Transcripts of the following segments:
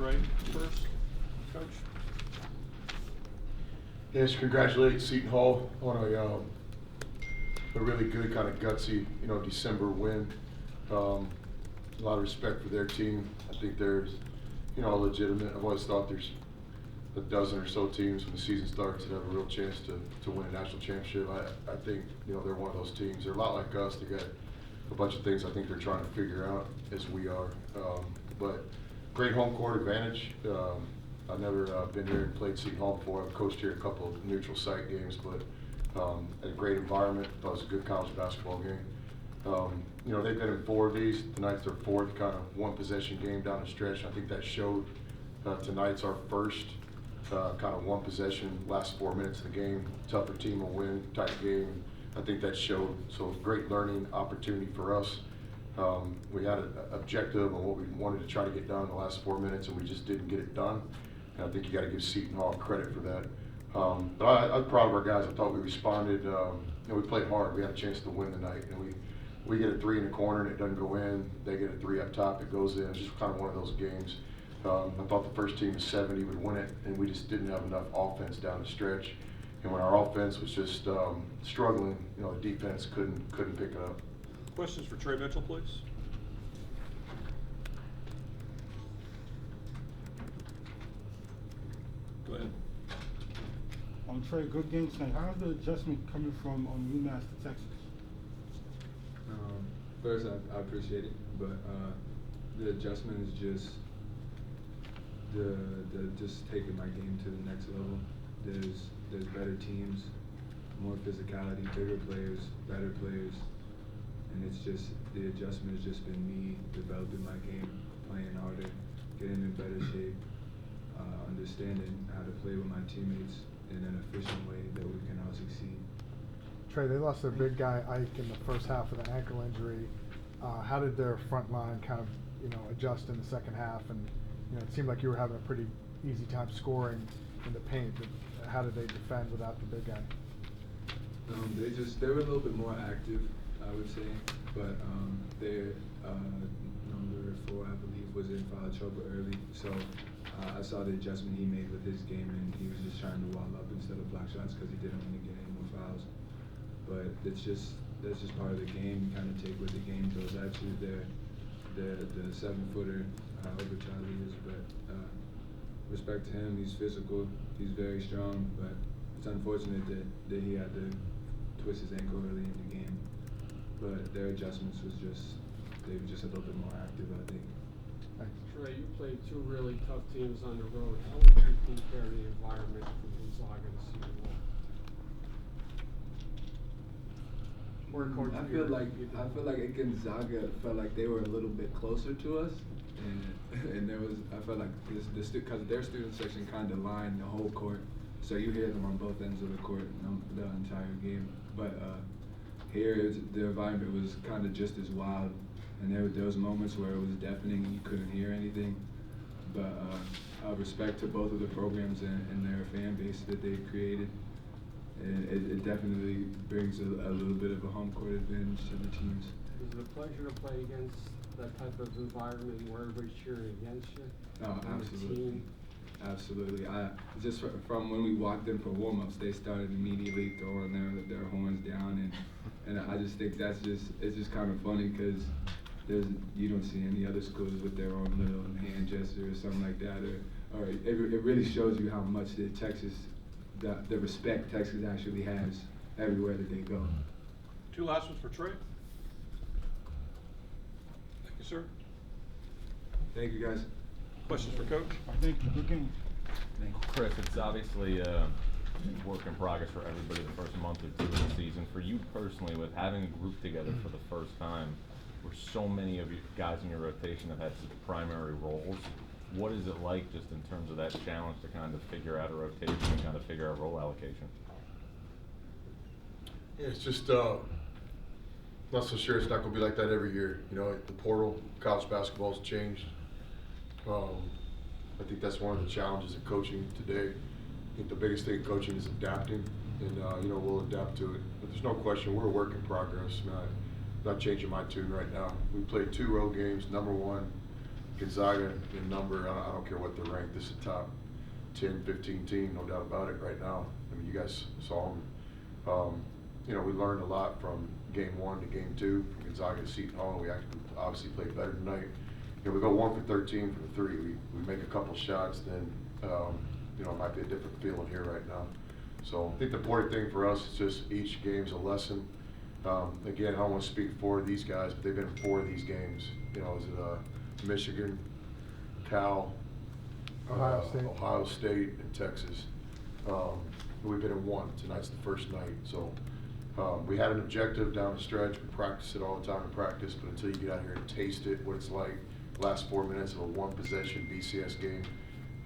Trey first. Coach? Yes, congratulate Seton Hall on a really good kind of gutsy, December win. A lot of respect for their team. I think there's, legitimate. I've always thought there's a dozen or so teams when the season starts that have a real chance to win a national championship. I think, they're one of those teams. They're a lot like us. They got a bunch of things I think they're trying to figure out as we are. But great home court advantage. I've never been here and played Seton Hall before. I've coached here a couple of neutral site games, but a great environment. Thought it was a good college basketball game. They've been in 4 of these. Tonight's their 4th kind of one possession game down the stretch. I think that showed. Tonight's our first kind of one possession, last 4 minutes of the game. Tougher team will win, tight game. I think that showed. So great learning opportunity for us. We had an objective on what we wanted to try to get done in the last 4 minutes, and we just didn't get it done. And I think you got to give Seton Hall credit for that. But I'm proud of our guys. I thought we responded. We played hard. We had a chance to win tonight, and we get a 3 in the corner and it doesn't go in. They get a 3 up top, it goes in. It's just kind of one of those games. I thought the first team of 70 would win it, and we just didn't have enough offense down the stretch. And when our offense was just struggling, the defense couldn't pick it up. Questions for Trey Mitchell, please? Go ahead. Trey, good game tonight. How's the adjustment coming from UMass to Texas? First, I appreciate it, but the adjustment is just just taking my game to the next level. There's better teams, more physicality, bigger players, better players, and it's just the adjustment has just been me developing my game, playing harder, getting in better shape, understanding how to play with my teammates in an efficient way that we can all succeed. Trey, they lost their big guy Ike in the first half with an ankle injury. How did their front line kind of, adjust in the second half? And it seemed like you were having a pretty easy time scoring in the paint. But how did they defend without the big guy? They were a little bit more active, I would say, but their number 4, I believe, was in foul trouble early. So I saw the adjustment he made with his game, and he was just trying to wall up instead of block shots because he didn't want to get any more fouls. But that's just part of the game. You kind of take what the game throws at you. The 7-footer, however Charlie is, but respect to him. He's physical. He's very strong, but it's unfortunate that he had to twist his ankle early in the game. But their adjustments they were just a little bit more active, I think. Trey, you played 2 really tough teams on the road. How would you compare the environment from Gonzaga to Seton Hall? I feel like at Gonzaga felt like they were a little bit closer to us, and I felt like because their student section kind of lined the whole court, so you hear them on both ends of the court the entire game. But here the environment was kind of just as wild, and there was moments where it was deafening and you couldn't hear anything. But respect to both of the programs and their fan base that they've created. It definitely brings a little bit of a home court advantage to the teams. Is it a pleasure to play against that type of environment where everybody's cheering against you? Oh, absolutely. Absolutely. Just from when we walked in for warm-ups, they started immediately throwing their horns down, and I just think it's just kind of funny because you don't see any other schools with their own little hand gesture or something like that, or it really shows you how much the respect Texas actually has everywhere that they go. 2 last ones for Trey. Thank you, sir. Thank you, guys. Questions for Coach? Thank you. Good game. Chris, it's obviously a work in progress for everybody the first month or 2 of the season. For you personally, with having a group together for the first time, where so many of you guys in your rotation have had such primary roles, what is it like just in terms of that challenge to kind of figure out a rotation and kind of figure out role allocation? Yeah, it's just not so sure it's not going to be like that every year. The portal, college basketball's changed. I think that's one of the challenges of coaching today. I think the biggest thing in coaching is adapting, and we'll adapt to it. But there's no question we're a work in progress. I'm not changing my tune right now. We played 2 road games. Number 1, Gonzaga in number, I don't care what they're ranked, this is a top 10, 15 team, no doubt about it right now. I mean, you guys saw them. You know, we learned a lot from game 1 to game 2, from Gonzaga to Seton Hall. We actually obviously played better tonight. You know, we go 1 for 13 from the 3. We make a couple shots, then, you know, it might be a different feeling here right now. So I think the important thing for us is just each game's a lesson. Again, I don't want to speak for these guys, but they've been in 4 of these games. You know, is it Michigan, Cal, Ohio State, and Texas. We've been in 1. Tonight's the first night. So we had an objective down the stretch. We practice it all the time in practice, but until you get out here and taste it, what it's like, last 4 minutes of a 1-possession BCS game.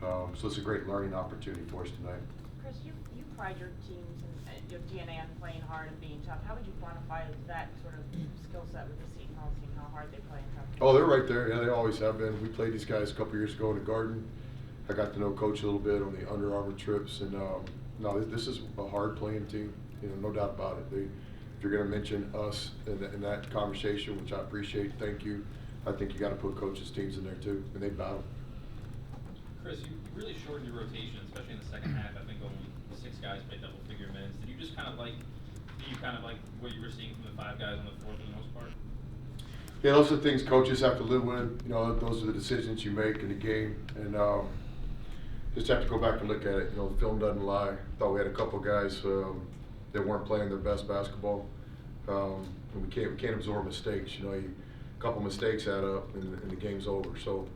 So it's a great learning opportunity for us tonight. Chris, you pride your teams and your DNA on playing hard and being tough. How would you quantify that sort of skill set with the Seton Hall team, how hard they play and tough? Oh, they're right there. Yeah, they always have been. We played these guys a couple years ago in the Garden. I got to know Coach a little bit on the Under Armour trips, and no, this is a hard playing team. You know, no doubt about it. If you're going to mention us in that conversation, which I appreciate, thank you. I think you got to put coaches' teams in there too, and they battle. Chris, you really shortened your rotation, especially in the second half. I think only 6 guys played double-figure minutes. Did you just kind of like what you were seeing from the 5 guys on the floor for the most part? Yeah, those are the things coaches have to live with. You know, those are the decisions you make in the game, and just have to go back and look at it. You know, the film doesn't lie. Thought we had a couple guys that weren't playing their best basketball. And we can't absorb mistakes. You know, a couple mistakes add up, and the game's over. So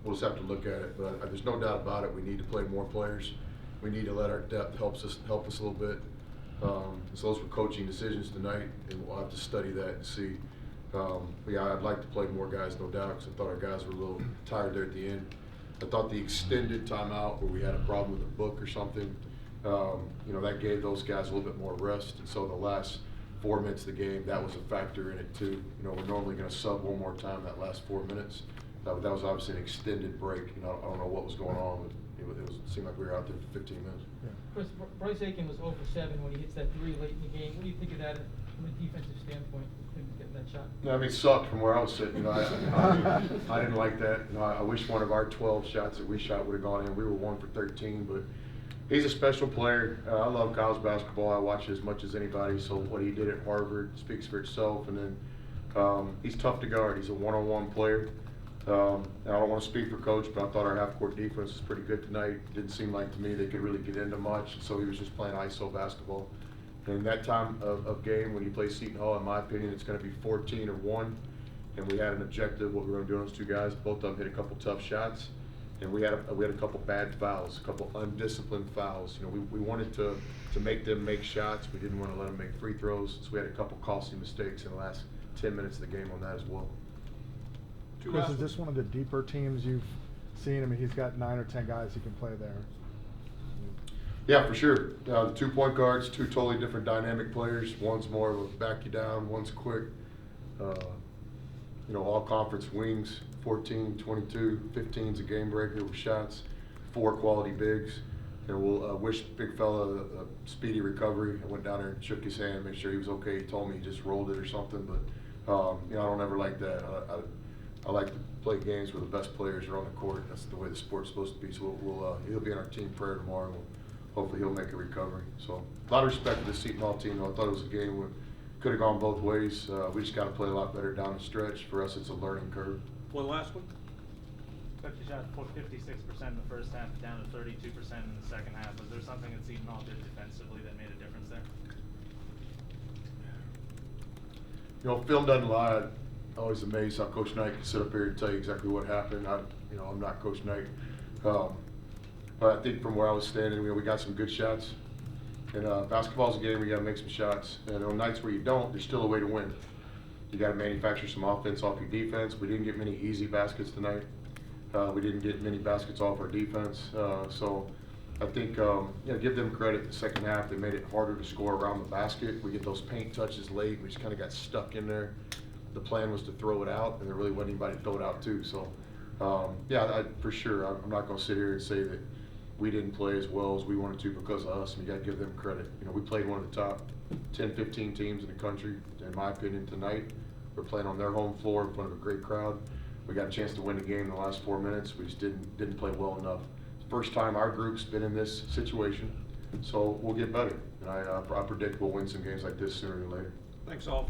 we'll just have to look at it. But there's no doubt about it. We need to play more players. We need to let our depth help us a little bit. So those were coaching decisions tonight, and we'll have to study that and see. Yeah, I'd like to play more guys, no doubt, because I thought our guys were a little tired there at the end. I thought the extended timeout where we had a problem with a book or something, you know, that gave those guys a little bit more rest. And so the last 4 minutes of the game, that was a factor in it too. You know, we're normally going to sub one more time that last 4 minutes. That was obviously an extended break. You know, I don't know what was going on, but it seemed like we were out there for 15 minutes. Yeah. Chris, Bryce Aiken was 0 for 7 when he hits that 3 late in the game. What do you think of that from a defensive standpoint, him getting that shot? No, I mean, it sucked from where I was sitting. You know, I didn't like that. You know, I wish one of our 12 shots that we shot would have gone in. We were 1 for 13, but he's a special player. I love college basketball. I watch it as much as anybody. So what he did at Harvard speaks for itself. And then he's tough to guard. He's a one-on-one player. And I don't want to speak for Coach, but I thought our half-court defense was pretty good tonight. Didn't seem like to me they could really get into much, so he was just playing ISO basketball. And that time of game, when you play Seton Hall, in my opinion, it's going to be 14 or 1. And we had an objective, what we were going to do on those 2 guys. Both of them hit a couple tough shots. And we had a couple bad fouls, a couple undisciplined fouls. You know, we wanted to make them make shots. We didn't want to let them make free throws. So we had a couple costly mistakes in the last 10 minutes of the game on that as well. Chris, is this one of the deeper teams you've seen? I mean, he's got 9 or 10 guys who can play there. Yeah, for sure. The 2 point guards, 2 totally different dynamic players. One's more of a back you down, one's quick. You know, all conference wings, 14, 22, 15's a game breaker with shots, 4 quality bigs. And we'll wish big fella a speedy recovery. I went down there and shook his hand, make sure he was okay. He told me he just rolled it or something, but you know, I don't ever like that. I like to play games where the best players are on the court. That's the way the sport's supposed to be. So he'll be in our team prayer tomorrow. And hopefully he'll make a recovery. So a lot of respect to the Seton Hall team, though. I thought it was a game where could have gone both ways. We just got to play a lot better down the stretch. For us, it's a learning curve. One last one. Coach, you shot 56% in the first half, down to 32% in the second half. Was there something that Seton Hall did defensively that made a difference there? You know, film doesn't lie. I'm always amazed how Coach Knight can sit up here and tell you exactly what happened. I'm not Coach Knight. But I think from where I was standing, we got some good shots. And basketball's a game where you got to make some shots. And on nights where you don't, there's still a way to win. You got to manufacture some offense off your defense. We didn't get many easy baskets tonight. We didn't get many baskets off our defense. So I think, you know, give them credit. The second half, they made it harder to score around the basket. We get those paint touches late. We just kind of got stuck in there. The plan was to throw it out, and there really wasn't anybody to throw it out to. So, yeah, for sure, I'm not going to sit here and say that we didn't play as well as we wanted to because of us, and you got to give them credit. You know, we played one of the top 10, 15 teams in the country. In my opinion, tonight, we're playing on their home floor in front of a great crowd. we got a chance to win the game in the last 4 minutes. We just didn't play well enough. First time our group's been in this situation, so we'll get better. And I predict we'll win some games like this sooner or later. Thanks all.